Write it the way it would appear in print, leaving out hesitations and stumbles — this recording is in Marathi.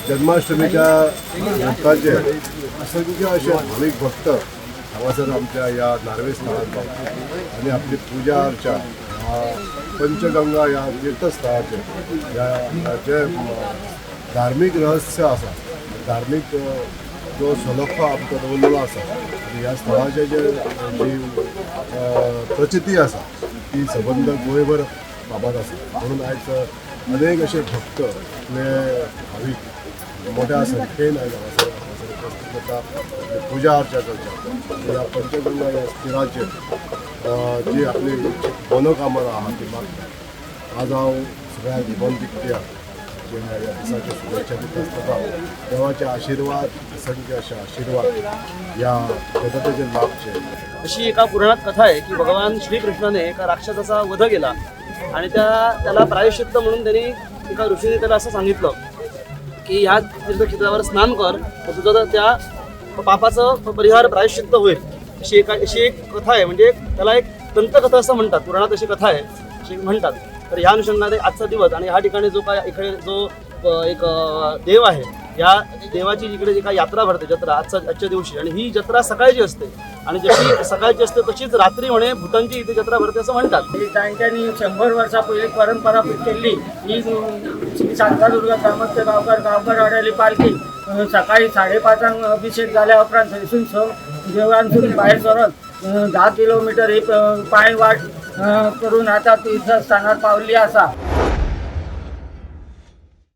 जन्माष्टमीच्या निमताचे असंख्य असे भाविक भक्त हांगासर आमच्या या नार्वे स्थळांत पावतात आणि आपली पूजा अर्चा पंचगंगा या तीर्थस्थळाचेर जे धार्मीक रहस्य आसा, धार्मीक जो सलोखो आमकां दवरलेलो आसा आनी ह्या स्थळाचे जी प्रचिती आसा ती सबंद गोंयभर बाबत आसा. म्हणून आयज अनेक असे भक्त आपले भावीक मोठ्या संख्येन आयज हांगासर उपस्थित जाता, पुजा अर्चा करतात. ह्या पंचगंगा ह्या स्थळाचेर जी आपली मनोकामना आहा ती मागतात. आज हांव सगळ्या जिवंतिकत्याक ह्या दिसाच्या शुभेच्छा दित आसतना देवाचे आशीर्वाद, असंख्य असे आशीर्वाद या जगताचे लाभचे. अशी एका पुराणात कथा आहे की भगवान श्रीकृष्णाने एका राक्षसाचा वध केला आणि त्याला प्रायश्चित्त म्हणून त्यांनी एका ऋषीने त्याला असं सांगितलं की ह्या तीर्थक्षेत्रावर स्नान कर, तर तुझं त्या पापाचं परिहार प्रायश्चित्त होईल. अशी एक कथा आहे. म्हणजे त्याला एक दंतकथा असं म्हणतात, पुराणात अशी कथा आहे अशी म्हणतात. तर ह्या अनुषंगाने आजचा दिवस आणि ह्या ठिकाणी जो काय इकडे जो एक देव आहे, या देवाची इकडे जी काय यात्रा भरते, जत्रा आजच्या दिवशी, आणि ही जत्रा सकाळची असते आणि जशी सकाळची असते तशीच रात्री म्हणे भूतांची इथे जत्रा भरते असं म्हणतात. त्यांनी 100 वर्षापूर्वी परंपरा केली. ही श्री शांतादुर्गा ग्रामस्थ गावकरवाड्याली पालखी सकाळी 5:30 अभिषेक झाल्या उपरांत थंयसून देवळांसून बाहेर सरत 10 किलोमीटर ही पायवाट करून आता तीर्थस्थानार पावली आसा.